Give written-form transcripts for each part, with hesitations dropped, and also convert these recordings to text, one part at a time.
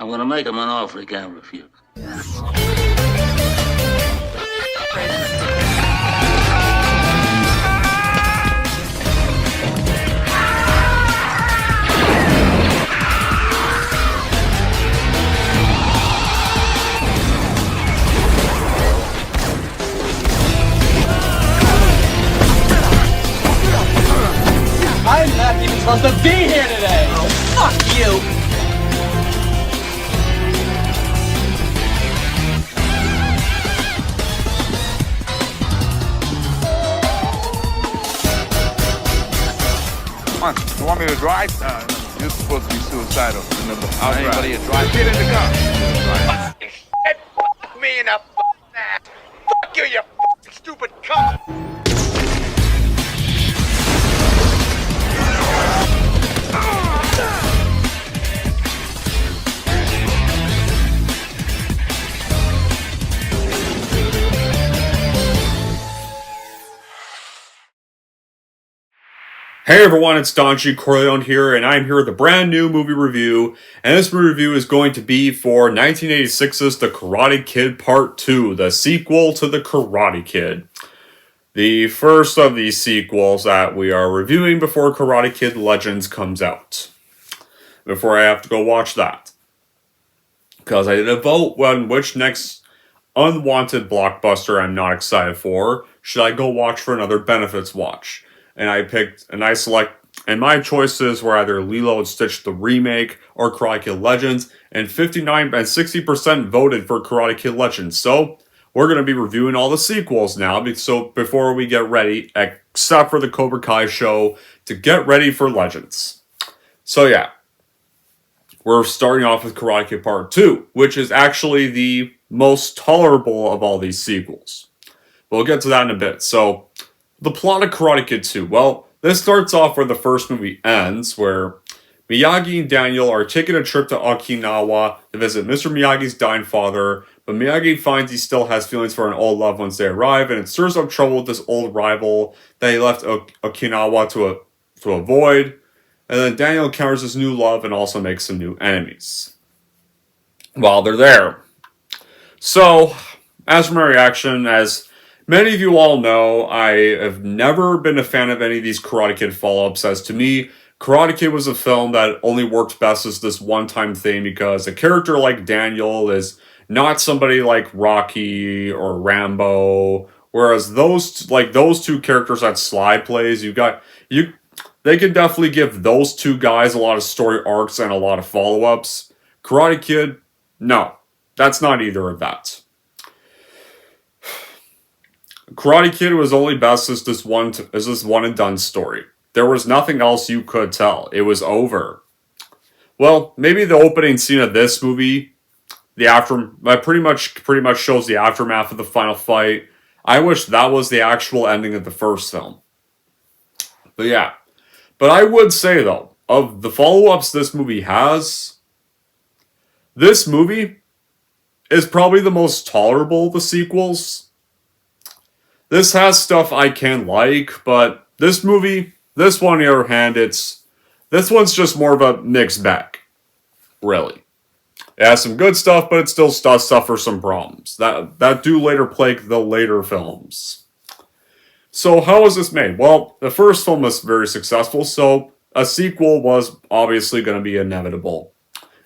I'm gonna make him an offer he can't refuse. I'm not even supposed to be here today! Oh, fuck you! Come on, you want me to drive? You're supposed to be suicidal. Remember, I'll Anybody drive. a drive? Get in the car. Fuck me in the ass. Fuck you, you fucking stupid cunt. Hey everyone, it's Corleone here, and I'm here with a brand new movie review, and this movie review is going to be for 1986's The Karate Kid Part 2, the sequel to The Karate Kid. The first of these sequels that we are reviewing before Karate Kid Legends comes out. Before I have to go watch that. Because I did a vote on which next unwanted blockbuster I'm not excited for. Should I go watch for another benefits watch? And my choices were either Lilo and Stitch the remake or Karate Kid Legends, and 59 and 60% voted for Karate Kid Legends. So we're going to be reviewing all the sequels now. So before we get ready, except for the Cobra Kai show, to get ready for Legends. So yeah, we're starting off with Karate Kid Part 2, which is actually the most tolerable of all these sequels. We'll get to that in a bit. So the plot of Karate Kid 2. Well, this starts off where the first movie ends, where Miyagi and Daniel are taking a trip to Okinawa to visit Mr. Miyagi's dying father, but Miyagi finds he still has feelings for an old loved once they arrive, and it stirs up trouble with this old rival that he left Okinawa to avoid, and then Daniel encounters his new love and also makes some new enemies while they're there. So, as for my reaction, as many of you all know, I have never been a fan of any of these Karate Kid follow-ups, as to me, Karate Kid was a film that only worked best as this one-time thing because a character like Daniel is not somebody like Rocky or Rambo, whereas those two characters that Sly plays, they can definitely give those two guys a lot of story arcs and a lot of follow-ups. Karate Kid, no, that's not either of that. Karate Kid was only best as this one and done story. There was nothing else you could tell. It was over. Well, maybe the opening scene of this movie, pretty much shows the aftermath of the final fight. I wish that was the actual ending of the first film. But yeah. But I would say though, of the follow-ups this movie has, this movie is probably the most tolerable of the sequels. This has stuff I can like, but this one on the other hand, this one's just more of a mixed bag. Really. It has some good stuff, but it still does suffer some problems that do later plague the later films. So how was this made? Well, the first film was very successful, so a sequel was obviously going to be inevitable.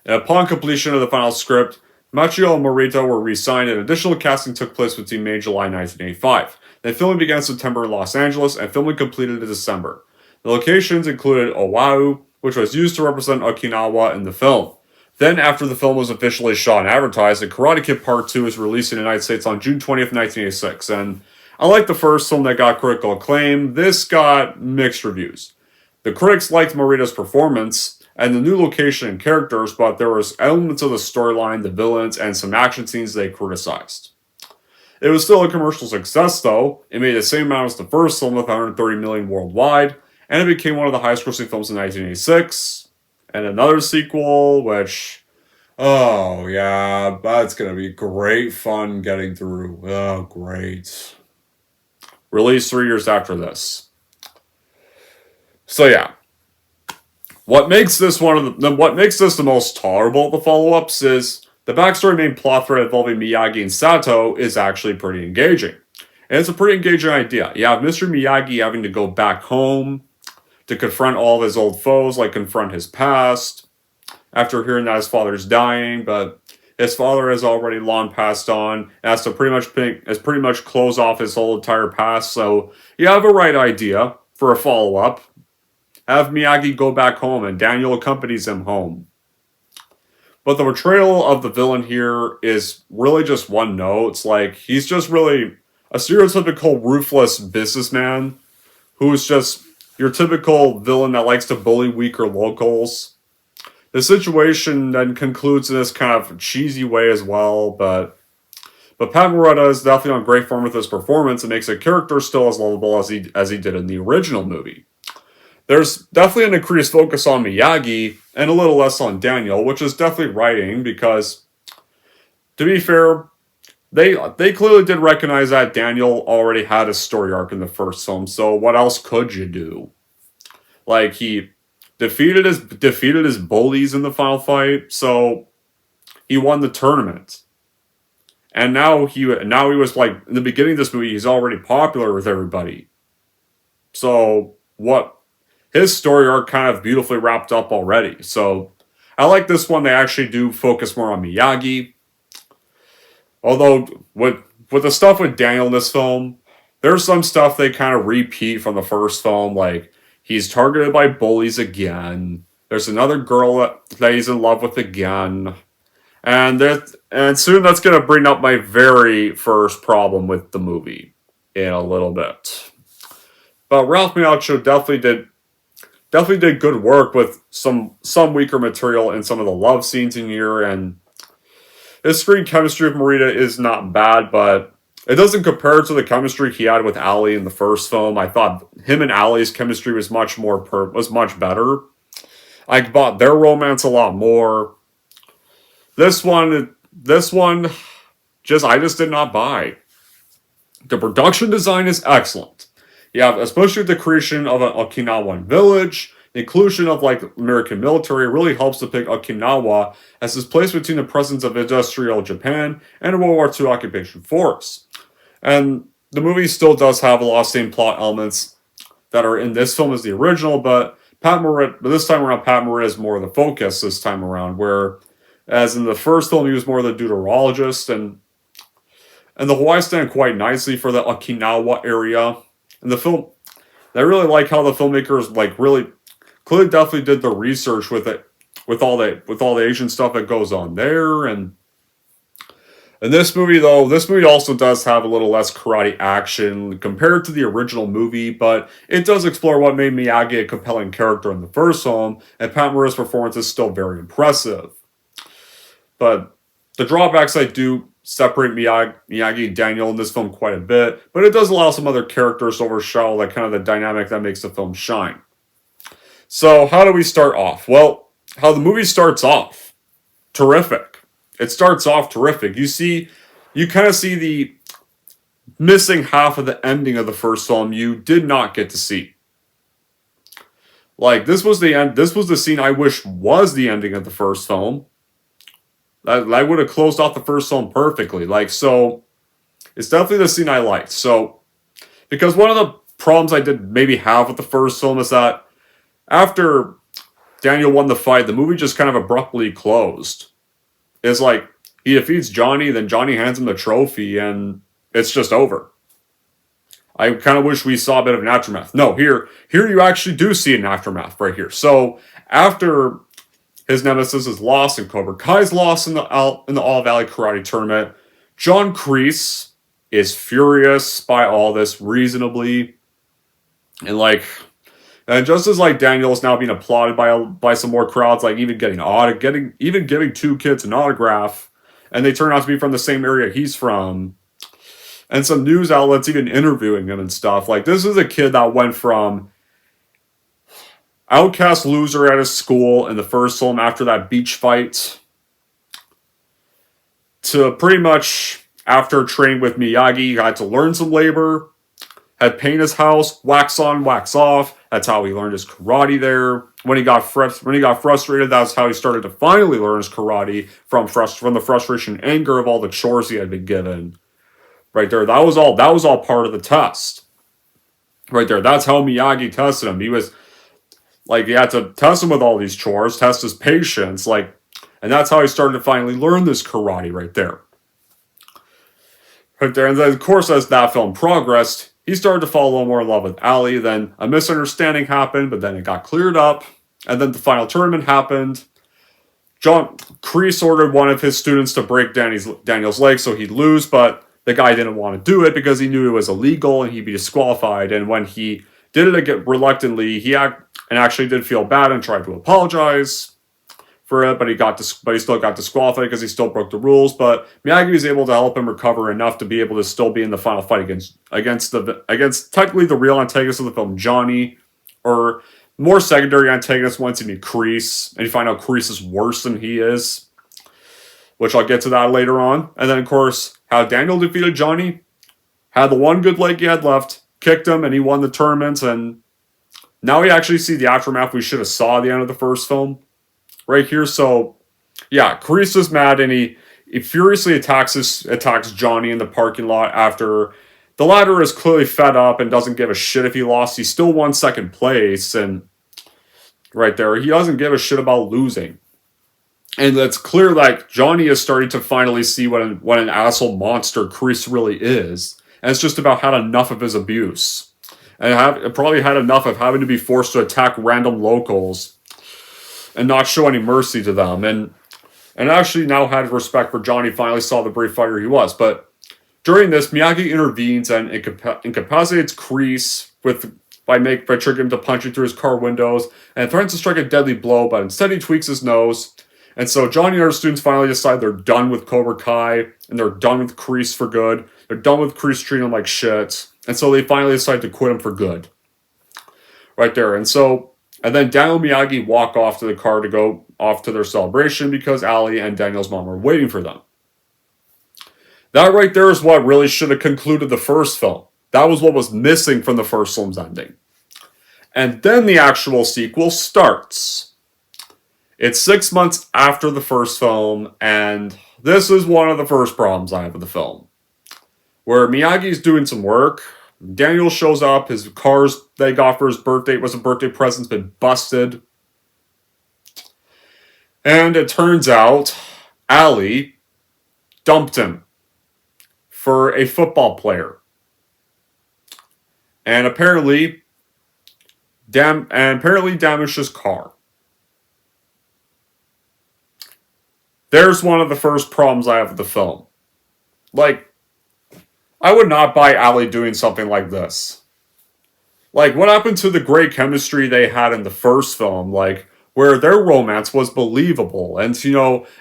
And upon completion of the final script, Machio and Morita were re-signed, and additional casting took place between May and July 1985. Then filming began in September in Los Angeles, and filming completed in December. The locations included Oahu, which was used to represent Okinawa in the film. Then, after the film was officially shot and advertised, the Karate Kid Part 2 was released in the United States on June 20th, 1986. And unlike the first film that got critical acclaim, this got mixed reviews. The critics liked Morita's performance and the new location and characters, but there was elements of the storyline, the villains, and some action scenes they criticized. It was still a commercial success, though. It made the same amount as the first film with $130 million worldwide, and it became one of the highest-grossing films in 1986. And another sequel, which, oh yeah, that's gonna be great fun getting through. Oh, great. Released 3 years after this. So yeah. What makes this the most tolerable of the follow-ups is the backstory main plot thread involving Miyagi and Sato is actually pretty engaging. And it's a pretty engaging idea. You have Mr. Miyagi having to go back home to confront all of his old foes, like confront his past, after hearing that his father's dying, but his father has already long passed on, and has to pretty much close off his whole entire past, so you have a right idea for a follow-up. Have Miyagi go back home, and Daniel accompanies him home. But the portrayal of the villain here is really just one note. It's like, he's just really a stereotypical ruthless businessman who's just your typical villain that likes to bully weaker locals. The situation then concludes in this kind of cheesy way as well, but Pat Morita is definitely on great form with his performance and makes a character still as lovable as he did in the original movie. There's definitely an increased focus on Miyagi and a little less on Daniel, which is definitely writing because, to be fair, they clearly did recognize that Daniel already had a story arc in the first film, so what else could you do? Like, he defeated his bullies in the final fight, so he won the tournament. And now he was like, in the beginning of this movie, he's already popular with everybody. So what? His story arc kind of beautifully wrapped up already. So I like this one. They actually do focus more on Miyagi. Although with the stuff with Daniel in this film, there's some stuff they kind of repeat from the first film, like he's targeted by bullies again. There's another girl that he's in love with again. And soon that's going to bring up my very first problem with the movie in a little bit. But Ralph Macchio definitely did good work with some weaker material in some of the love scenes in here, and his screen chemistry with Morita is not bad, but it doesn't compare to the chemistry he had with Ali in the first film. I thought him and Ali's chemistry was much better. I bought their romance a lot more. This one, I just did not buy. The production design is excellent. You have, especially the creation of an Okinawan village, the inclusion of like American military really helps depict Okinawa as this place between the presence of industrial Japan and a World War II occupation force. And the movie still does have a lot of same plot elements that are in this film as the original, but this time around, Pat Morita is more of the focus this time around, where as in the first film, he was more the deuterologist, and the Hawaii stand quite nicely for the Okinawa area. And the film, I really like how the filmmakers like really clearly definitely did the research with it, with all the Asian stuff that goes on there. And this movie also does have a little less karate action compared to the original movie, but it does explore what made Miyagi a compelling character in the first film, and Pat Morita's performance is still very impressive. But the drawbacks I do separate Miyagi and Daniel in this film quite a bit, but it does allow some other characters to overshadow that kind of the dynamic that makes the film shine. So how do we start off? Well, how the movie starts off, terrific. It starts off terrific. You kind of see the missing half of the ending of the first film you did not get to see. Like, this was the end. This was the scene I wish was the ending of the first film. I would have closed off the first film perfectly. Like, so, it's definitely the scene I liked. So, because one of the problems I did maybe have with the first film is that after Daniel won the fight, the movie just kind of abruptly closed. It's like, he defeats Johnny, then Johnny hands him the trophy, and it's just over. I kind of wish we saw a bit of an aftermath. No, here you actually do see an aftermath right here. So, after his nemesis is lost and Cobra Kai's lost in the All Valley Karate Tournament, John Kreese is furious by all this reasonably. And just as like Daniel is now being applauded by some more crowds, like even giving two kids an autograph, and they turn out to be from the same area he's from, and some news outlets even interviewing him and stuff. Like, this is a kid that went from outcast loser at his school in the first film after that beach fight to pretty much after training with Miyagi, he had to learn some labor. had paint his house, wax on, wax off. That's how he learned his karate there. When he got frustrated, that's how he started to finally learn his karate from the frustration and anger of all the chores he had been given. Right there, that was all part of the test. Right there, that's how Miyagi tested him. He was like, he had to test him with all these chores, test his patience, and that's how he started to finally learn this karate right there. Right there, and then of course as that film progressed, he started to fall a little more in love with Ali. Then a misunderstanding happened, but then it got cleared up, and then the final tournament happened. Kreese ordered one of his students to break Daniel's leg so he'd lose, but the guy didn't want to do it because he knew it was illegal and he'd be disqualified. And when he did it again reluctantly, he actually did feel bad and tried to apologize for it, but he still got disqualified because he still broke the rules. But Miyagi was able to help him recover enough to be able to still be in the final fight against technically the real antagonist of the film, Johnny, or more secondary antagonist once you meet Kreese, and you find out Kreese is worse than he is, which I'll get to that later on. And then, of course, how Daniel defeated Johnny, had the one good leg he had left, kicked him, and he won the tournament, and now we actually see the aftermath we should have saw at the end of the first film. Right here, so, yeah, Kreese is mad, and he furiously attacks Johnny in the parking lot after the latter is clearly fed up and doesn't give a shit if he lost. He still won second place, and right there, he doesn't give a shit about losing. And it's clear that Johnny is starting to finally see what an asshole monster Kreese really is, and it's just about had enough of his abuse. And probably had enough of having to be forced to attack random locals and not show any mercy to them, and actually now had respect for Johnny, finally saw the brave fighter he was. But during this, Miyagi intervenes and incapacitates Kreese by triggering him to punching through his car windows, and threatens to strike a deadly blow, but instead he tweaks his nose. And so Johnny and other students finally decide they're done with Cobra Kai, and they're done with Kreese for good. They're done with Kreese treating him like shit, and so they finally decide to quit him for good. Right there, and then Daniel and Miyagi walk off to the car to go off to their celebration because Ali and Daniel's mom are waiting for them. That right there is what really should have concluded the first film. That was what was missing from the first film's ending. And then the actual sequel starts. It's 6 months after the first film, and this is one of the first problems I have with the film. Where Miyagi's doing some work, Daniel shows up, his cars they got for his birthday was a birthday present's been busted. And it turns out Ali dumped him for a football player. And apparently damaged his car. There's one of the first problems I have with the film. I would not buy Ali doing something like this. What happened to the great chemistry they had in the first film, where their romance was believable, and,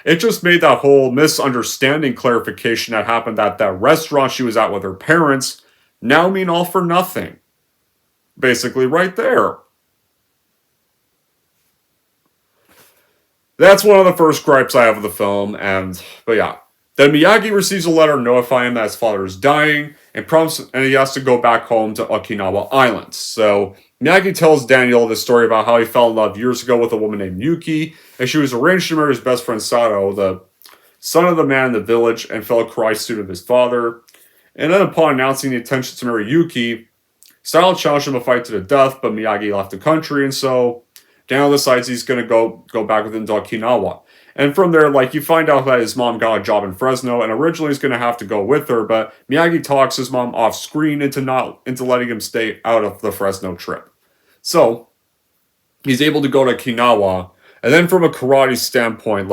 it just made that whole misunderstanding clarification that happened at that restaurant she was at with her parents now mean all for nothing. Basically, right there. That's one of the first gripes I have of the film, but yeah. Then Miyagi receives a letter notifying him that his father is dying, and he has to go back home to Okinawa Island. So Miyagi tells Daniel the story about how he fell in love years ago with a woman named Yuki, and she was arranged to marry his best friend Sato, the son of the man in the village and fellow karate student of his father. And then upon announcing the intention to marry Yuki, Sato challenged him to fight to the death, but Miyagi left the country, and so Daniel decides he's going to go back with him to Okinawa. And from there, you find out that his mom got a job in Fresno, and originally he's going to have to go with her, but Miyagi talks his mom off screen into letting him stay out of the Fresno trip. So, he's able to go to Okinawa, and then from a karate standpoint,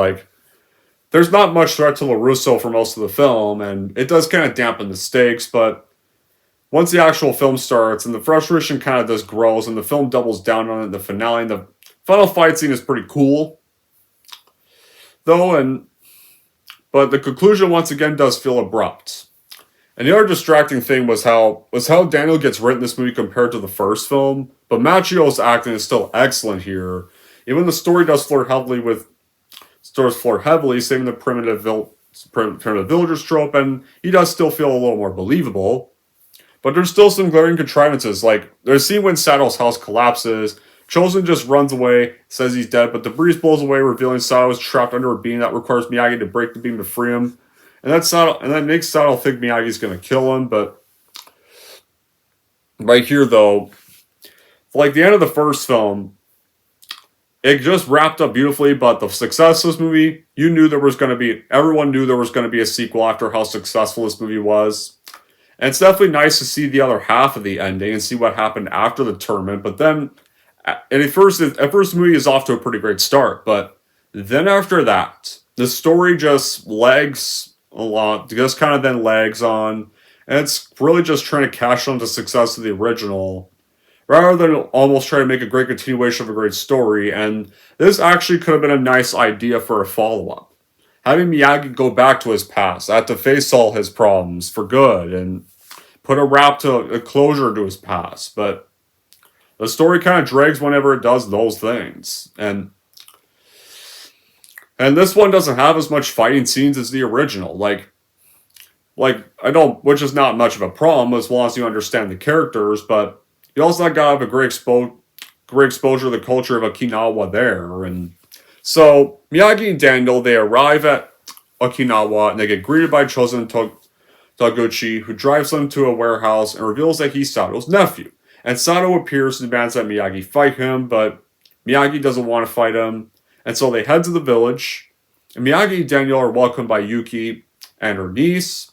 there's not much threat to LaRusso for most of the film, and it does kind of dampen the stakes, but once the actual film starts, and the frustration kind of just grows, and the film doubles down on it in the finale, and the final fight scene is pretty cool. But the conclusion once again does feel abrupt. And the other distracting thing was how Daniel gets written in this movie compared to the first film, but Machio's acting is still excellent here. Even the story does flirt heavily, saving the primitive villagers trope, and he does still feel a little more believable. But there's still some glaring contrivances, like there's a scene when Sato's house collapses. Chosen just runs away, says he's dead, but the breeze blows away, revealing Sato is trapped under a beam that requires Miyagi to break the beam to free him. And that makes Sato think Miyagi's gonna kill him, but right here though, like the end of the first film, it just wrapped up beautifully, but the success of this movie, everyone knew there was going to be a sequel after how successful this movie was. And it's definitely nice to see the other half of the ending and see what happened after the tournament. But then, at first the movie is off to a pretty great start. But then after that, the story just lags along, just kind of then lags on. And it's really just trying to cash on the success of the original, rather than almost try to make a great continuation of a great story. And this actually could have been a nice idea for a follow-up. Having Miyagi go back to his past, had to face all his problems for good, and put a closure to his past. But the story kind of drags whenever it does those things. And this one doesn't have as much fighting scenes as the original. Which is not much of a problem as long as you understand the characters, but you also got to have a great exposure to the culture of Okinawa there. And so Miyagi and Daniel, they arrive at Okinawa and they get greeted by Chosen Taguchi, who drives them to a warehouse and reveals that he's Sato's nephew. And Sato appears and demands that Miyagi fight him, but Miyagi doesn't want to fight him. And so they head to the village, and Miyagi and Daniel are welcomed by Yuki and her niece.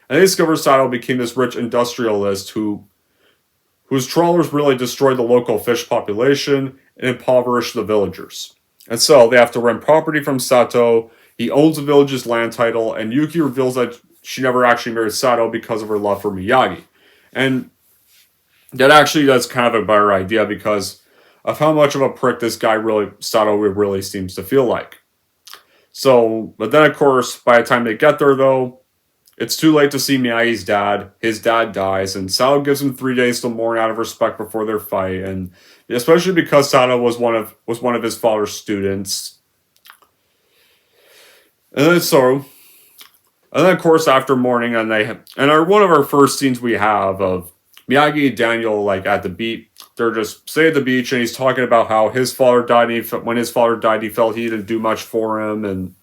And they discover Sato became this rich industrialist whose trawlers really destroyed the local fish population and impoverished the villagers. And so they have to rent property from Sato. He owns the village's land title, and Yuki reveals that she never actually married Sato because of her love for Miyagi. And that's kind of a better idea because of how much of a prick this guy Sato really seems to feel like. So, but then of course, by the time they get there though, it's too late to see Miyagi's dad. His dad dies, and Sato gives him 3 days to mourn out of respect before their fight, and especially because Sato was one of his father's students. And then of course after mourning, one of our first scenes we have of Miyagi and Daniel at the beach. They're just stay at the beach, and he's talking about how his father died. And when his father died, he felt he didn't do much for him, and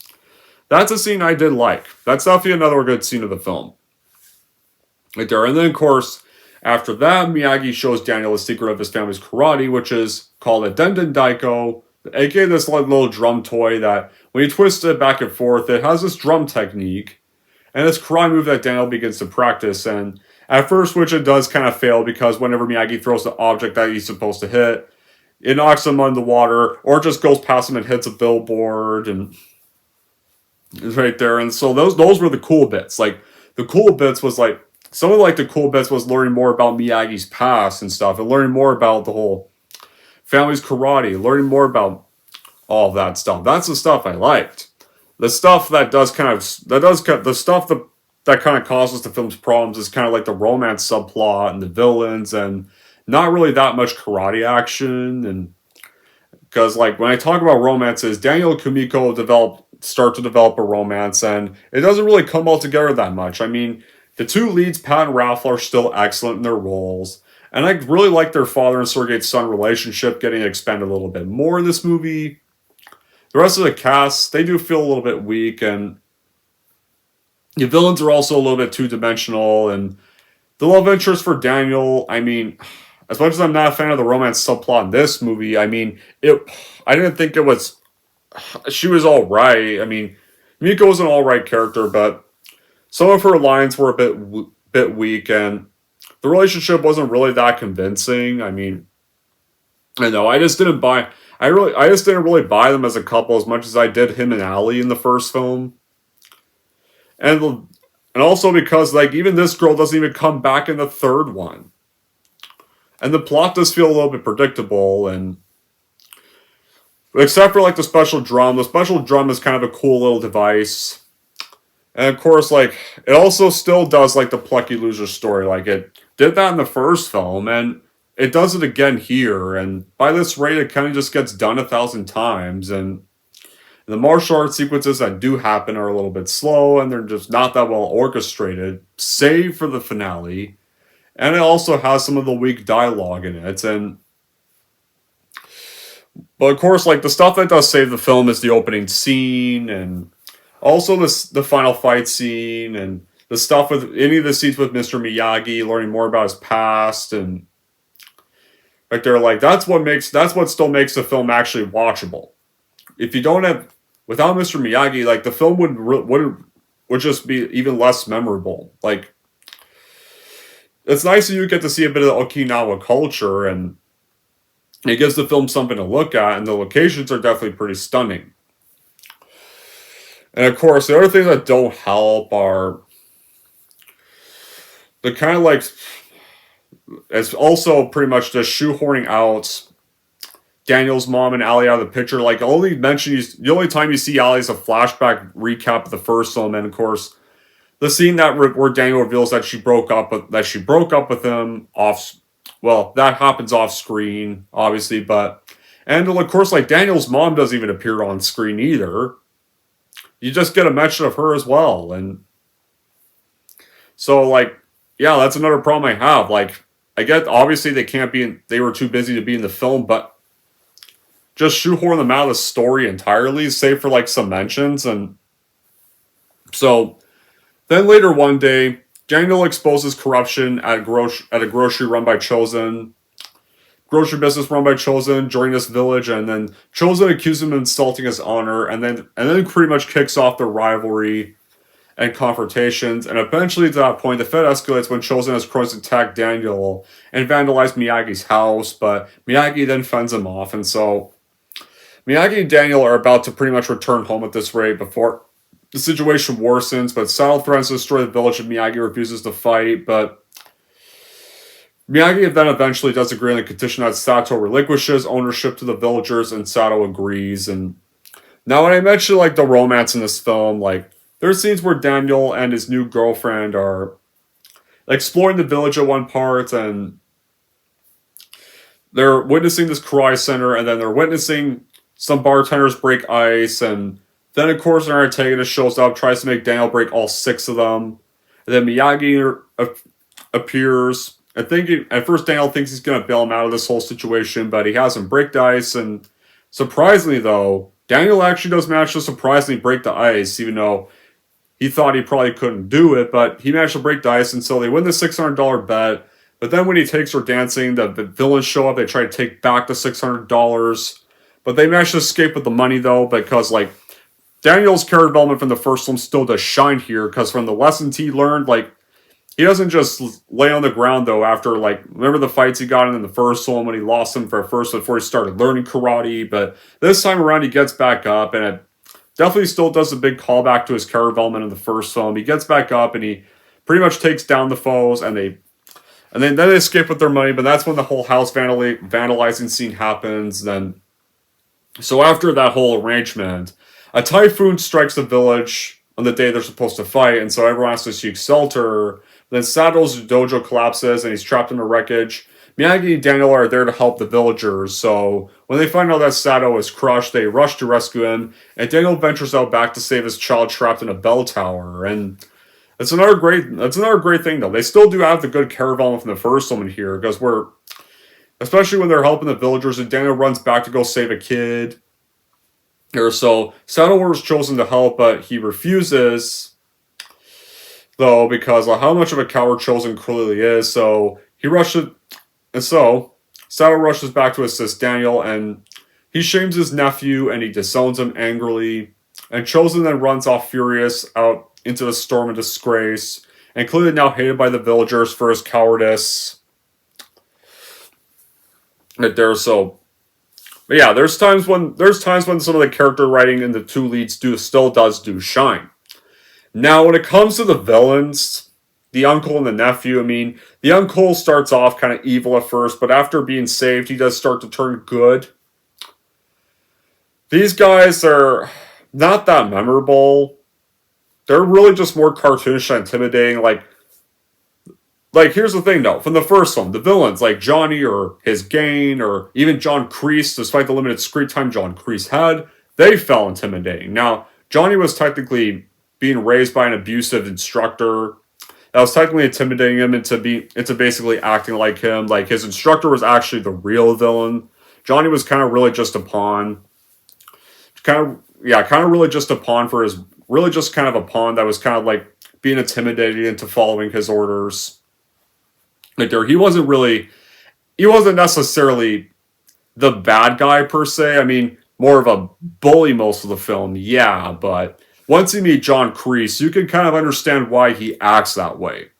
that's a scene I did like. That's definitely another good scene of the film. Right there. And then, of course, after that, Miyagi shows Daniel the secret of his family's karate, which is called a Denden Daiko, aka this little drum toy that, when you twist it back and forth, it has this drum technique, and this karate move that Daniel begins to practice. And at first, which it does kind of fail, because whenever Miyagi throws the object that he's supposed to hit, it knocks him under the water, or just goes past him and hits a billboard, and is right there. And so those were the cool bits. The cool bits was the cool bits was learning more about Miyagi's past and stuff, and learning more about the whole family's karate, learning more about all of that stuff. That's the stuff I liked. The stuff that kind of causes the film's problems is kind of like the romance subplot and the villains, and not really that much karate action. And because when I talk about romances, Daniel and Kumiko start to develop a romance, and it doesn't really come all together that much. I mean, the two leads, Pat and Ralph, are still excellent in their roles, and I really like their father and surrogate son relationship getting expanded a little bit more in this movie. The rest of the cast, they do feel a little bit weak, and the villains are also a little bit two-dimensional, and the love interest for Daniel, I mean, as much as I'm not a fan of the romance subplot in this movie, I mean, I didn't think it was. She was alright. I mean, Miko was an alright character, but some of her lines were a bit weak, and the relationship wasn't really that convincing. I mean, I know I just didn't really buy them as a couple as much as I did him and Allie in the first film, and also because even this girl doesn't even come back in the third one, and the plot does feel a little bit predictable. And except for the special drum is kind of a cool little device. And of course, it also still does the plucky loser story. It did that in the first film, and it does it again here. And by this rate, it kind of just gets done 1,000 times. And the martial arts sequences that do happen are a little bit slow, and they're just not that well orchestrated, save for the finale. And it also has some of the weak dialogue in it. But of course, like, the stuff that does save the film is the opening scene, and also the final fight scene, and the stuff with any of the scenes with Mr. Miyagi, learning more about his past, and like they're like that's what still makes the film actually watchable. If you don't have without Mr. Miyagi, like the film would just be even less memorable. Like, it's nice that you get to see a bit of Okinawa culture, and it gives the film something to look at, and the locations are definitely pretty stunning. And of course, the other things that don't help are the kind of like it's also pretty much just shoehorning out Daniel's mom and Allie out of the picture. Like, the only time you see Allie is a flashback recap of the first film, and of course, the scene where Daniel reveals that she broke up with him off. Well, that happens off screen, obviously, and of course, like, Daniel's mom doesn't even appear on screen either. You just get a mention of her as well, and so, like, yeah, that's another problem I have. Like, I get obviously they were too busy to be in the film, but just shoehorn them out of the story entirely, save for like some mentions. And so then later one day, Daniel exposes corruption at a grocery business run by Chosen during this village, and then Chosen accuses him of insulting his honor, and then pretty much kicks off the rivalry and confrontations, and eventually to that point, the fight escalates when Chosen has Crows attack Daniel and vandalize Miyagi's house, but Miyagi then fends him off, and so Miyagi and Daniel are about to pretty much return home at this rate before the situation worsens, but Sato threatens to destroy the village if Miyagi refuses to fight, but Miyagi then eventually does agree on the condition that Sato relinquishes ownership to the villagers, and Sato agrees. And now when I mentioned like the romance in this film, like, there's scenes where Daniel and his new girlfriend are exploring the village at one part, and they're witnessing this karate center, and then they're witnessing some bartenders break ice, and then of course our antagonist shows up, tries to make Daniel break all 6 of them, and then Miyagi appears. At first Daniel thinks he's going to bail him out of this whole situation, but he has him break the ice, and surprisingly though, Daniel actually does manage to surprisingly break the ice, even though he thought he probably couldn't do it, but he managed to break the ice, and so they win the $600 bet. But then when he takes her dancing, the villains show up, they try to take back the $600, but they manage to escape with the money though, because like, Daniel's character development from the first one still does shine here, because from the lessons he learned, like, he doesn't just lay on the ground though after, like, remember the fights he got in the first one when he lost him before he started learning karate, but this time around he gets back up, and it definitely still does a big callback to his character development in the first film. He gets back up and he pretty much takes down the foes, and then they escape with their money, but that's when the whole house vandalizing scene happens. So after that whole arrangement, a typhoon strikes the village on the day they're supposed to fight, and so everyone has to seek shelter. Then Sato's dojo collapses, and he's trapped in the wreckage. Miyagi and Daniel are there to help the villagers, so when they find out that Sato is crushed, they rush to rescue him, and Daniel ventures out back to save his child trapped in a bell tower. And that's another great thing though. They still do have the good character development from the first one here, because especially when they're helping the villagers, and Daniel runs back to go save a kid. So Sato was chosen to help, but he refuses, though, because of how much of a coward Chosen clearly is. So Sato rushes back to assist Daniel, and he shames his nephew, and he disowns him angrily. And Chosen then runs off furious out into the storm of disgrace, and clearly now hated by the villagers for his cowardice. But yeah, there's times when some of the character writing in the two leads still does shine. Now, when it comes to the villains, the uncle and the nephew, I mean, the uncle starts off kind of evil at first, but after being saved, he does start to turn good. These guys are not that memorable. They're really just more cartoonish and intimidating. Like, here's the thing, though. From the first one, the villains, like Johnny or his gang, or even John Kreese, despite the limited screen time John Kreese had, they felt intimidating. Now, Johnny was technically being raised by an abusive instructor, that was technically intimidating him into basically acting like him. Like his instructor was actually the real villain. Johnny was kind of really just a pawn. Kind of really just a pawn for his really just kind of a pawn that was kind of like being intimidated into following his orders. Like he wasn't necessarily the bad guy per se. I mean, more of a bully most of the film, yeah, but once you meet John Kreese, you can kind of understand why he acts that way.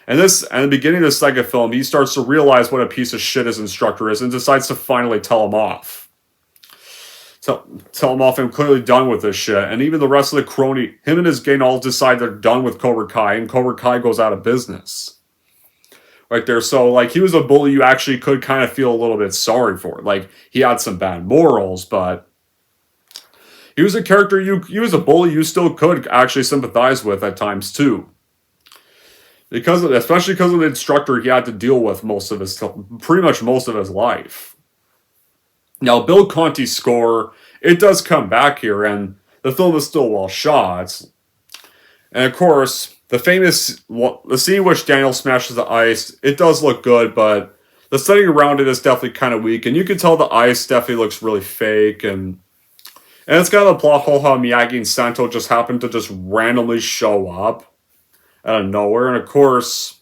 And at the beginning of the second film, he starts to realize what a piece of shit his instructor is and decides to finally tell him off. Tell him off and clearly done with this shit. And even the rest of the crony, him and his gang all decide they're done with Cobra Kai, and Cobra Kai goes out of business. Right there. So, like, he was a bully you actually could kind of feel a little bit sorry for. Like, he had some bad morals, but he was a character he was a bully you still could actually sympathize with at times, too. Especially because of the instructor he had to deal with pretty much most of his life. Now, Bill Conti's score, it does come back here, and the film is still well shot. And of course, the scene in which Daniel smashes the ice, it does look good, but the setting around it is definitely kind of weak, and you can tell the ice definitely looks really fake, and it's kind of a plot hole how Miyagi and Santo just happen to just randomly show up out of nowhere, and of course,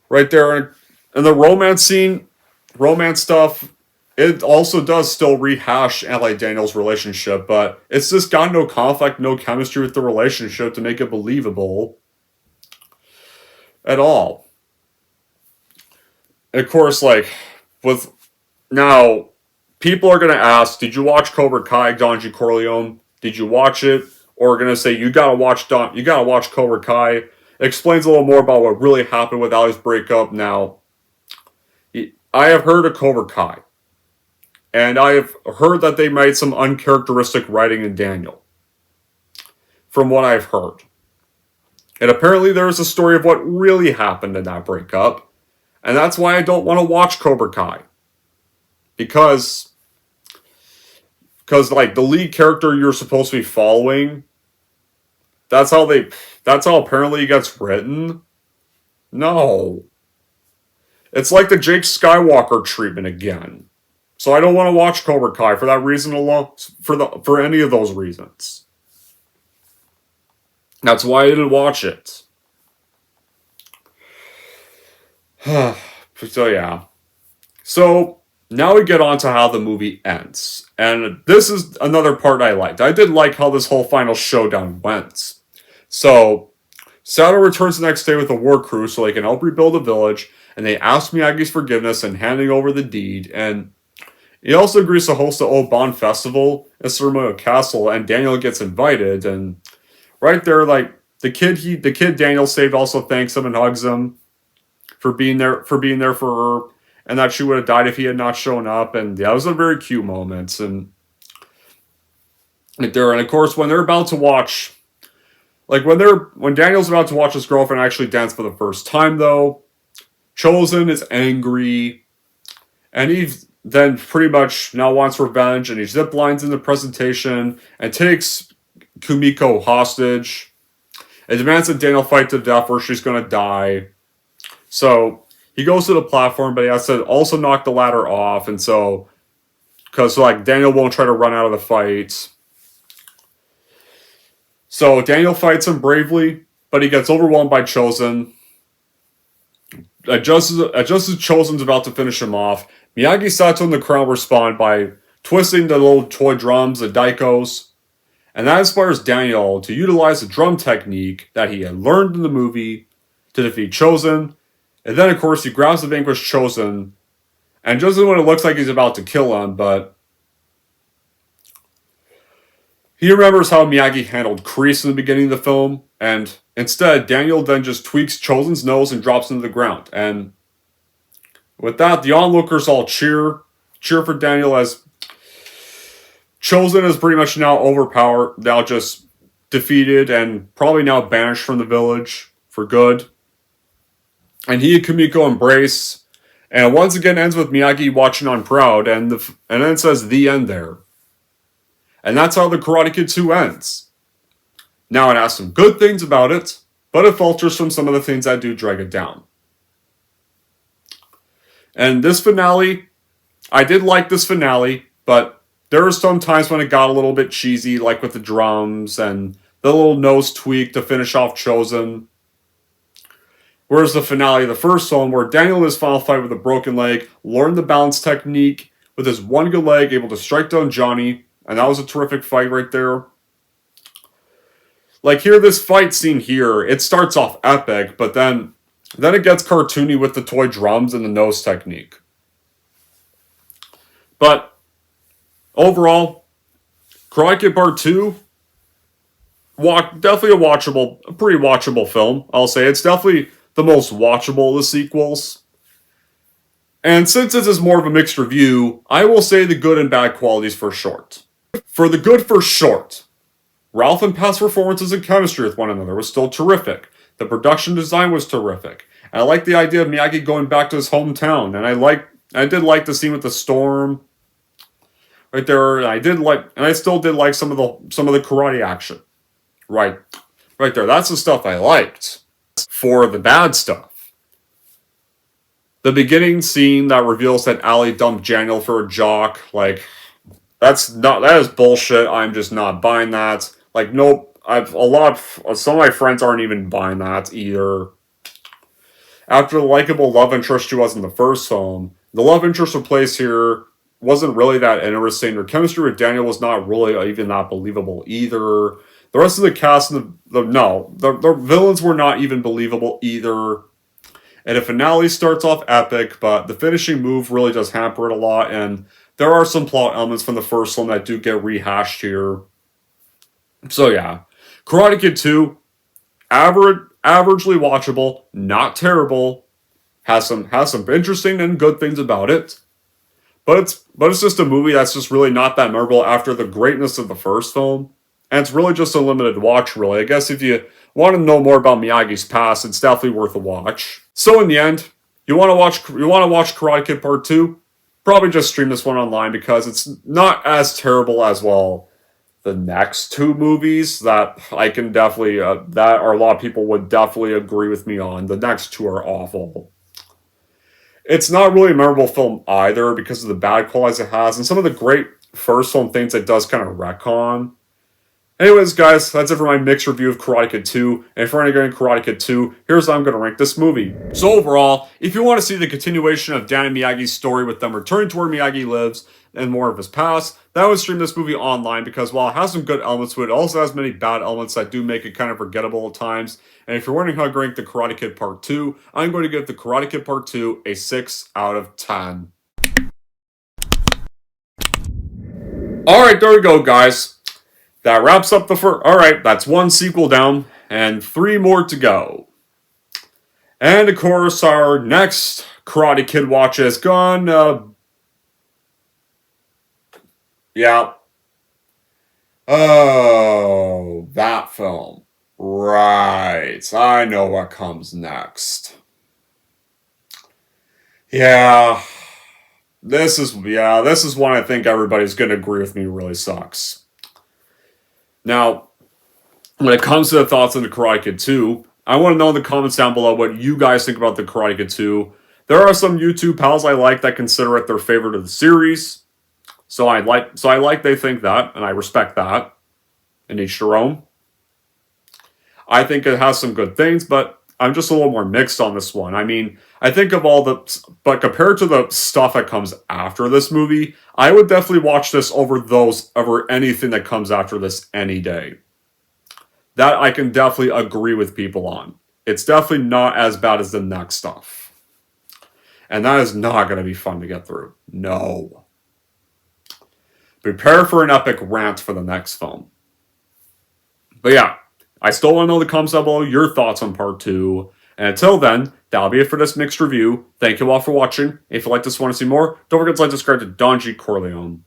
right there in the romance stuff, it also does still rehash Eli Daniels' relationship, but it's just got no conflict, no chemistry with the relationship to make it believable at all. And of course, like, now, people are going to ask, did you watch Cobra Kai, Don G. Corleone? Did you watch it? Or are going to say, you gotta watch Cobra Kai. It explains a little more about what really happened with Ali's breakup. Now, I have heard of Cobra Kai. And I have heard that they made some uncharacteristic writing in Daniel. From what I've heard. And apparently there is a story of what really happened in that breakup. And that's why I don't want to watch Cobra Kai. Because like the lead character you're supposed to be following, that's how apparently he gets written. No. It's like the Jake Skywalker treatment again. So I don't want to watch Cobra Kai for that reason alone, for any of those reasons. That's why I didn't watch it. So yeah. So now we get on to how the movie ends. And this is another part I liked. I did like how this whole final showdown went. So Sato returns the next day with a war crew so they can help rebuild the village, and they ask Miyagi's forgiveness and handing over the deed, and he also agrees to host the Oban Festival at Ceremonial Castle, and Daniel gets invited, and right there, like, the kid Daniel saved also thanks him and hugs him for being there for her, and that she would have died if he had not shown up, and yeah, that was a very cute moment, and of course, when they're about to watch, like, when Daniel's about to watch his girlfriend actually dance for the first time, though, Chosen is angry, and he's then pretty much now wants revenge, and he zip lines in the presentation and takes Kumiko hostage and demands that Daniel fight to death or she's going to die. So he goes to the platform, but he has to also knock the ladder off, and so because like Daniel won't try to run out of the fight. So Daniel fights him bravely, but he gets overwhelmed by Chosen. Just as Chosen's about to finish him off, Miyagi, Sato, and the crowd respond by twisting the little toy drums, the daikos, and that inspires Daniel to utilize the drum technique that he had learned in the movie to defeat Chosen, and then of course he grabs the vanquished Chosen, and just when it looks like he's about to kill him, but he remembers how Miyagi handled Kreese in the beginning of the film, and instead, Daniel then just tweaks Chosen's nose and drops him to the ground. And with that, the onlookers all cheer for Daniel as Chosen is pretty much now overpowered, now just defeated, and probably now banished from the village for good. And he and Kumiko embrace, and once again ends with Miyagi watching on proud, and then it says the end there. And that's how the Karate Kid 2 ends. Now, it has some good things about it, but it falters from some of the things that do drag it down. And this finale, I did like this finale, but there were some times when it got a little bit cheesy, like with the drums and the little nose tweak to finish off Chosen. Whereas the finale of the first film, where Daniel in his final fight with a broken leg, learned the balance technique with his one good leg, able to strike down Johnny, and that was a terrific fight right there. Like here, this fight scene here, it starts off epic, but then it gets cartoony with the toy drums and the nose technique. But overall, Karate Kid Part 2, definitely a pretty watchable film. I'll say it's definitely the most watchable of the sequels. And since this is more of a mixed review, I will say the good and bad qualities for short. For the good for short, Ralph and Pat's performances and chemistry with one another was still terrific. The production design was terrific. And I like the idea of Miyagi going back to his hometown. And I did like the scene with the storm right there. And I still did like some of the karate action. Right there. That's the stuff I liked. For the bad stuff, the beginning scene that reveals that Ali dumped Daniel for a jock, like, that is bullshit. I'm just not buying that. Like, nope. Some of my friends aren't even buying that either. After the likable love interest she was in the first film, the love interest replaced here wasn't really that interesting. Her chemistry with Daniel was not really even that believable either. The rest of the cast, the villains were not even believable either. And the finale starts off epic, but the finishing move really does hamper it a lot, and there are some plot elements from the first one that do get rehashed here. So yeah, Karate Kid 2, averagely watchable, not terrible, has some interesting and good things about it. But it's just a movie that's just really not that memorable after the greatness of the first film. And it's really just a limited watch, really. I guess if you want to know more about Miyagi's past, it's definitely worth a watch. So in the end, you want to watch Karate Kid Part 2? Probably just stream this one online because it's not as terrible as, well, the next two movies that I can definitely, that a lot of people would definitely agree with me on. The next two are awful. It's not really a memorable film either because of the bad qualities it has and some of the great first film things it does kind of retcon. Anyways, guys, that's it for my mixed review of Karate Kid 2. And if you're going to Karate Kid 2, here's how I'm going to rank this movie. So overall, if you want to see the continuation of Dan and Miyagi's story with them returning to where Miyagi lives and more of his past, then I would stream this movie online because while it has some good elements to it, it also has many bad elements that do make it kind of forgettable at times. And if you're wondering how to rank the Karate Kid Part 2, I'm going to give the Karate Kid Part 2 a 6 out of 10. Alright, there we go, guys. That wraps up the first. Alright, that's one sequel down, and 3 more to go. And of course, our next Karate Kid watch is gone. Yeah. Oh, that film. Right. I know what comes next. Yeah. This is one I think everybody's going to agree with me really sucks. Now, when it comes to the thoughts on the Karate Kid 2, I want to know in the comments down below what you guys think about the Karate Kid 2. There are some YouTube pals I like that consider it their favorite of the series. So I like they think that, and I respect that. And each their own. I think it has some good things, but I'm just a little more mixed on this one. I mean, I think of but compared to the stuff that comes after this movie, I would definitely watch this over anything that comes after this any day. That I can definitely agree with people on. It's definitely not as bad as the next stuff. And that is not going to be fun to get through. No. Prepare for an epic rant for the next film. But yeah, I still want to know in the comments down below your thoughts on Part 2. And until then, that'll be it for this mixed review. Thank you all for watching. If you like this and want to see more, don't forget to like and subscribe to Don G. Corleone.